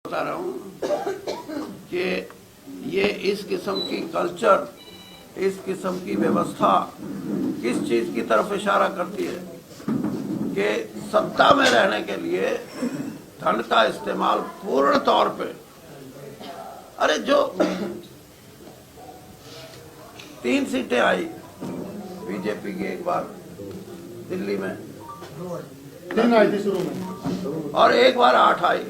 बता रहा हूँ कि ये इस किस्म की कल्चर, इस किस्म की व्यवस्था किस चीज की तरफ इशारा करती है कि सत्ता में रहने के लिए धन का इस्तेमाल पूर्ण तौर पे। अरे जो 3 सीटें आई बीजेपी की एक बार दिल्ली में, 3 आई थी शुरू में और एक बार 8 आई,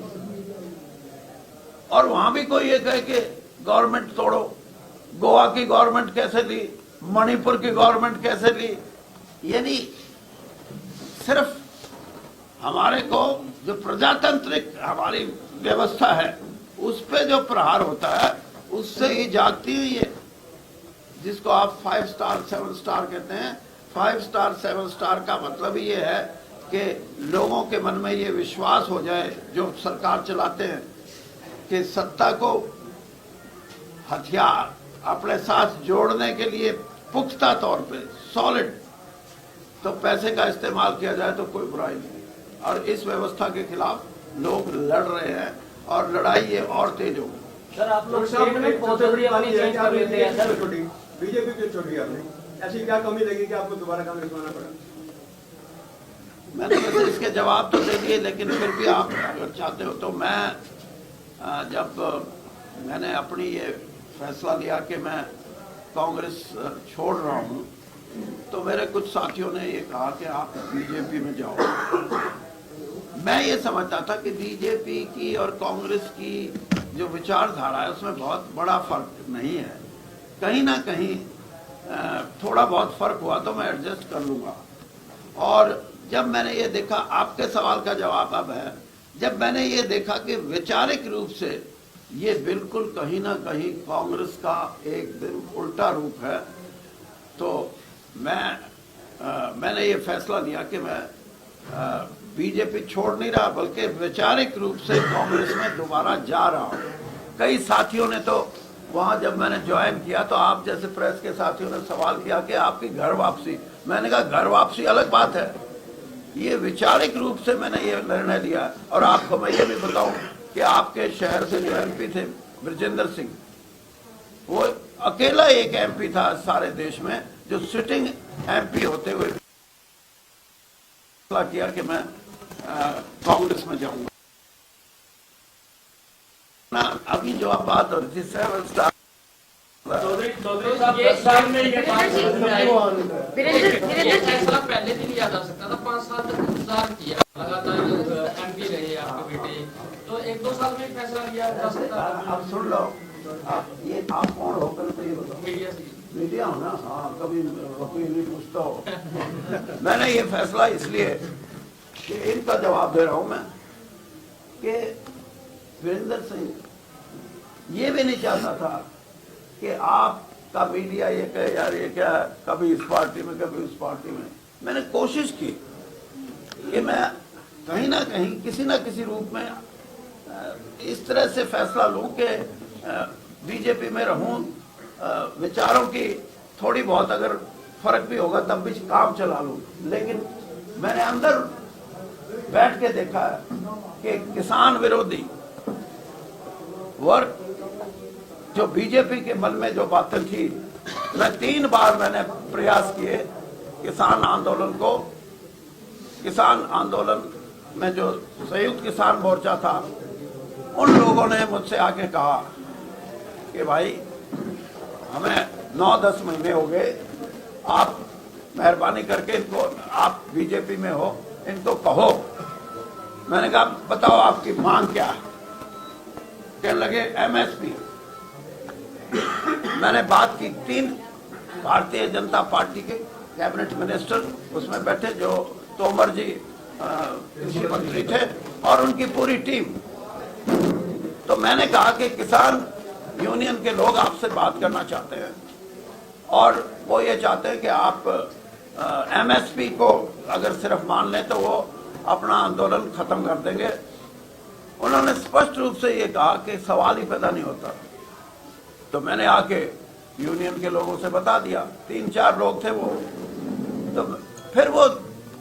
और वहां भी कोई ये कहे कि गवर्नमेंट तोड़ो। गोवा की गवर्नमेंट कैसे ली, मणिपुर की गवर्नमेंट कैसे ली। यानी सिर्फ हमारे को जो प्रजातांत्रिक हमारी व्यवस्था है उस पे जो प्रहार होता है उससे ही जागती हुई है, जिसको आप 5 स्टार 7 स्टार कहते हैं। 5 स्टार 7 स्टार का मतलब ये है कि लोगों के मन में ये विश्वास हो जाए जो सरकार चलाते हैं कि सत्ता को हथियार अपने साथ जोड़ने के लिए पुख्ता तौर पे सॉलिड तो पैसे का इस्तेमाल किया जाए तो कोई बुराई नहीं। और इस व्यवस्था के खिलाफ लोग लड़ रहे हैं और लड़ाई ये और तेज होगी। सर आप लोग स्टेटमेंट बहुत जल्दी अपनी चेंज कर लेते हैं सर। बीजेपी क्यों छोड़ी आपने? ऐसी क्या कमी लगी कि आपको दोबारा काम निभाना पड़ा? मैंने वैसे इसके जवाब तो दे दिए, लेकिन फिर भी आप अगर चाहते हो तो मैं जब मैंने अपनी ये फैसला लिया कि मैं कांग्रेस छोड़ रहा हूँ तो मेरे कुछ साथियों ने ये कहा कि आप बीजेपी में जाओ। मैं ये समझता था कि बीजेपी की और कांग्रेस की जो विचारधारा है उसमें बहुत बड़ा फर्क नहीं है। कहीं ना कहीं थोड़ा बहुत फर्क हुआ तो मैं एडजस्ट कर लूँगा। और जब मैंने ये देखा, आपके सवाल का जवाब अब है, जब मैंने ये देखा कि वैचारिक रूप से ये बिल्कुल कहीं ना कहीं कांग्रेस का एक उल्टा रूप है, तो मैंने ये फैसला लिया कि मैं बीजेपी छोड़ नहीं रहा, बल्कि वैचारिक रूप से कांग्रेस में दोबारा जा रहा हूँ। कई साथियों ने तो वहाँ जब मैंने ज्वाइन किया तो आप जैसे प्रेस के साथियों ने सवाल किया कि आपकी घर वापसी। मैंने कहा घर वापसी अलग बात है, ये वैचारिक रूप से मैंने ये निर्णय लिया। और आपको मैं ये भी बताऊं कि आपके शहर से जो एमपी थे ब्रजेंद्र सिंह, वो अकेला एक एमपी था सारे देश में जो सिटिंग एमपी होते हुए फैसला किया कि मैं कांग्रेस में जाऊंगा ना। अभी जो आप बात हो रही थी 7 स्टार, चौधरी साहब 10 साल में ये फैसला पहले भी लिया जा सकता था। 5 साल तक इंतजार किया, लगातार एमपी रहे आपके बेटे, तो 1-2 साल में फैसला लिया जा सकता था। आप सुन लो, आप कौन होकर तो ये बताओ। मीडिया से मीडिया हो ना, हाँ, कभी वकील नहीं पूछता हो। मैंने ये फैसला इसलिए कि इनका जवाब दे रहा हूं मैं कि वीरेंद्र सिंह ये भी नहीं चाहता था कि आपका मीडिया ये कहे यार ये क्या है, कभी इस पार्टी में कभी उस पार्टी में। मैंने कोशिश की कि मैं कहीं ना कहीं किसी ना किसी रूप में इस तरह से फैसला लूं कि बीजेपी में रहूं, विचारों की थोड़ी बहुत अगर फर्क भी होगा तब भी काम चला लूं। लेकिन मैंने अंदर बैठ के देखा कि किसान विरोधी वर्ग जो बीजेपी के मन में जो बातें थी, मैं 3 बार मैंने प्रयास किए किसान आंदोलन में जो संयुक्त किसान मोर्चा था, उन लोगों ने मुझसे आके कहा कि भाई हमें 9-10 महीने हो गए, आप मेहरबानी करके इनको, आप बीजेपी में हो, इनको कहो। मैंने कहा बताओ आपकी मांग क्या है। कहने लगे एमएसपी। मैंने बात की, 3 भारतीय जनता पार्टी के कैबिनेट मिनिस्टर उसमें बैठे, जो तोमर जी कृषि मंत्री थे और उनकी पूरी टीम। तो मैंने कहा कि किसान यूनियन के लोग आपसे बात करना चाहते हैं और वो ये चाहते हैं कि आप एमएसपी को अगर सिर्फ मान लें तो वो अपना आंदोलन खत्म कर देंगे। उन्होंने स्पष्ट रूप से ये कहा कि सवाल ही पैदा नहीं होता। तो मैंने आके यूनियन के लोगों से बता दिया, 3-4 लोग थे वो। तो फिर वो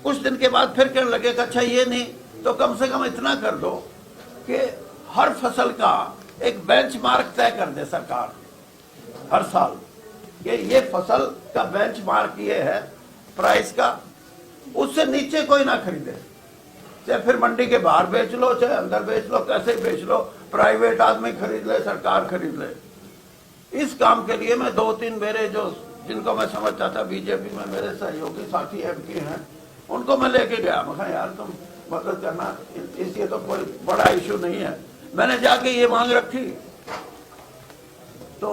कुछ दिन के बाद फिर कहने लगे कि अच्छा ये नहीं तो कम से कम इतना कर दो कि हर फसल का एक बेंचमार्क तय कर दे सरकार हर साल कि ये फसल का बेंचमार्क ये है प्राइस का, उससे नीचे कोई ना खरीदे। चाहे फिर मंडी के बाहर बेच लो, चाहे अंदर बेच लो, कैसे बेच लो, प्राइवेट आदमी खरीद ले, सरकार खरीद ले। इस काम के लिए मैं 2-3 मेरे जो जिनको मैं समझता था बीजेपी में मेरे सहयोगी साथी एमपी हैं, उनको मैं लेके गया। मैं कहा यार तुम मदद करना, इसलिए तो कोई बड़ा इशू नहीं है। मैंने जाके ये मांग रखी तो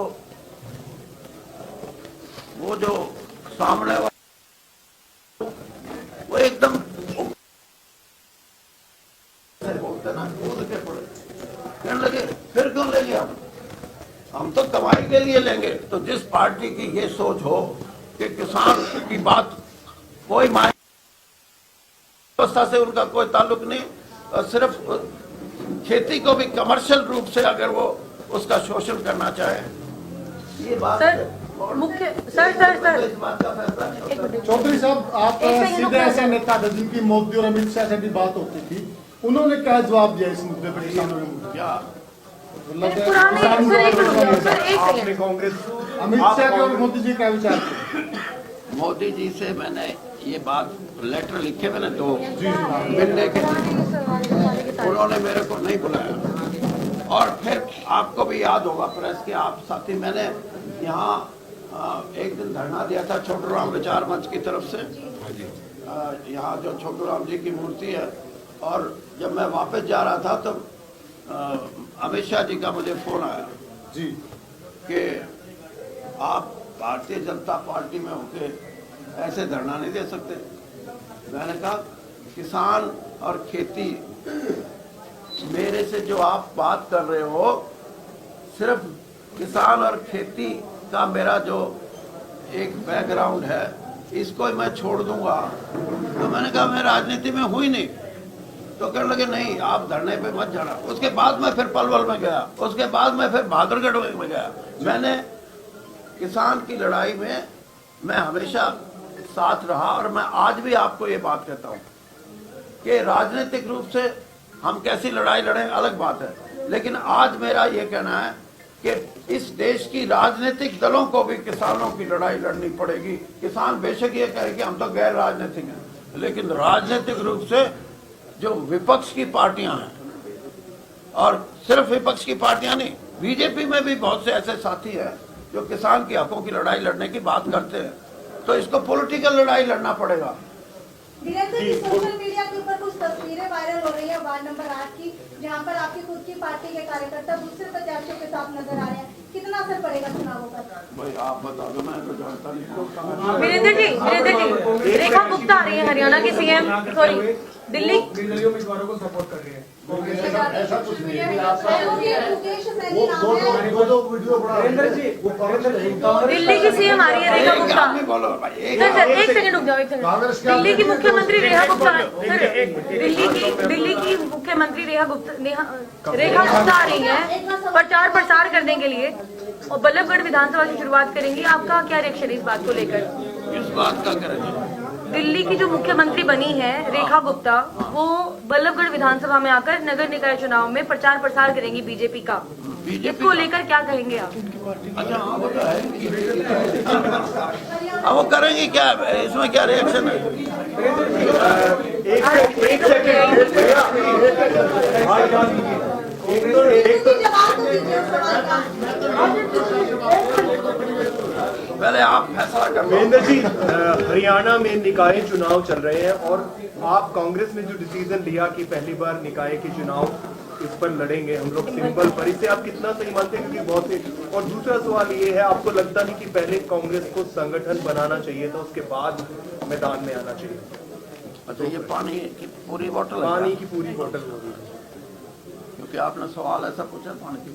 वो जो सामने वो एकदम बोलते ना कूद के पड़े, कहने लगे फिर क्यों लेंगे हम तो कमाई के लिए लेंगे। तो जिस पार्टी की ये सोच हो कि किसान की बात कोई मायने व्यवस्था से उनका कोई ताल्लुक नहीं, और सिर्फ खेती को भी कमर्शियल रूप से अगर वो उसका शोषण करना चाहे, ये बात मुख्य सर इस बात का फैसला नहीं हो सकता। चौधरी साहब, आप सीधे ऐसे नेता थे जिनकी मोदी और अमित शाह से भी बात होती थी, उन्होंने क्या जवाब दिया इस मुद्दे पर किसानों के मुद्दे? क्या आपने कांग्रेस अमित शाह और मोदी जी का विचार थे? मोदी जी से मैंने ये बात लेटर लिखे, मैंने 2 मिलने के, उन्होंने मेरे को नहीं बुलाया। और फिर आपको भी याद होगा प्रेस के आप साथी, मैंने यहाँ एक दिन धरना दिया था छोटूराम विचार मंच की तरफ से, यहाँ जो छोटूराम जी की मूर्ति है। और जब मैं वापस जा रहा था तो अमित शाह जी का मुझे फोन आया जी कि आप भारतीय जनता पार्टी में होके ऐसे धरना नहीं दे सकते। मैंने कहा किसान और खेती, मेरे से जो आप बात कर रहे हो सिर्फ किसान और खेती का मेरा जो एक बैकग्राउंड है इसको मैं छोड़ दूंगा। तो मैंने कहा मैं राजनीति में हुई नहीं। तो कहने लगे नहीं आप धरने पे मत जाना। उसके बाद मैं फिर पलवल में गया, उसके बाद मैं फिर बहादुरगढ़ में गया। मैंने किसान की लड़ाई में मैं हमेशा साथ रहा, और मैं आज भी आपको ये बात कहता हूँ कि राजनीतिक रूप से हम कैसी लड़ाई लड़ें अलग बात है, लेकिन आज मेरा ये कहना है कि इस देश की राजनीतिक दलों को भी किसानों की लड़ाई लड़नी पड़ेगी। किसान बेशक ये कहे कि हम तो गैर राजनीतिक हैं, लेकिन राजनीतिक रूप से जो विपक्ष की पार्टियां हैं, और सिर्फ विपक्ष की पार्टियां नहीं, बीजेपी में भी बहुत से ऐसे साथी हैं जो किसान के हकों की लड़ाई लड़ने की बात करते हैं। तो इसको पॉलिटिकल लड़ाई लड़ना पड़ेगा। धीरेन्द्र जी, सोशल मीडिया के ऊपर कुछ तस्वीरें वायरल हो रही है वार्ड नंबर 8 की, जहां पर आपकी खुद की पार्टी के कार्यकर्ता दूसरे प्रत्याशियों के साथ नजर आ रहे हैं। कितना असर पड़ेगा चुनावों पर? भाई आप बता दो, मैं तो जानता नहीं। वीरेंद्र जी, रेखा गुप्ता आ रही है हरियाणा की सीएम, सॉरी दिल्ली निर्दलीय उम्मीदवारों को सपोर्ट कर रही है। ऐसा कुछ नहीं है। मुकेश सैनी नाम है। दो वीडियो बना दिल्ली की सीएम आ रही है रेखा गुप्ता। नहीं बोलो भाई, सर एक सेकंड रुक जाओ, एक कांग्रेस सेकंड। के दिल्ली की मुख्यमंत्री रेखा गुप्ता, सर दिल्ली की मुख्यमंत्री रेखा गुप्ता आ रही है प्रचार प्रसार करने के लिए, और बल्लभगढ़ विधानसभा की शुरुआत करेंगी। आपका क्या रिएक्शन है इस बात को लेकर? इस बात का करेंगे। दिल्ली की जो मुख्यमंत्री बनी है रेखा गुप्ता, वो बल्लभगढ़ विधानसभा में आकर नगर निकाय चुनाव में प्रचार प्रसार करेंगी बीजेपी का। इसको लेकर क्या कहेंगे आप? अच्छा हाँ वो तो है, अब वो करेंगे क्या, इसमें क्या रिएक्शन है? जवाब तो दीजिए उस सवाल का। पहले आप फैसला कर लो। महेंद्र जी, हरियाणा में निकाय चुनाव चल रहे हैं और आप कांग्रेस ने जो डिसीजन लिया कि पहली बार निकाय के चुनाव इस पर लड़ेंगे हम लोग सिंबल पर, इससे आप कितना सही मानते हैं? क्योंकि बहुत से, और दूसरा सवाल ये है, आपको लगता नहीं कि पहले कांग्रेस को संगठन बनाना चाहिए था, उसके बाद मैदान में आना चाहिए? अच्छा ये पानी की पूरी बोतल है? पानी की पूरी बोतल होगी, क्योंकि आपने सवाल ऐसा पूछा पानी की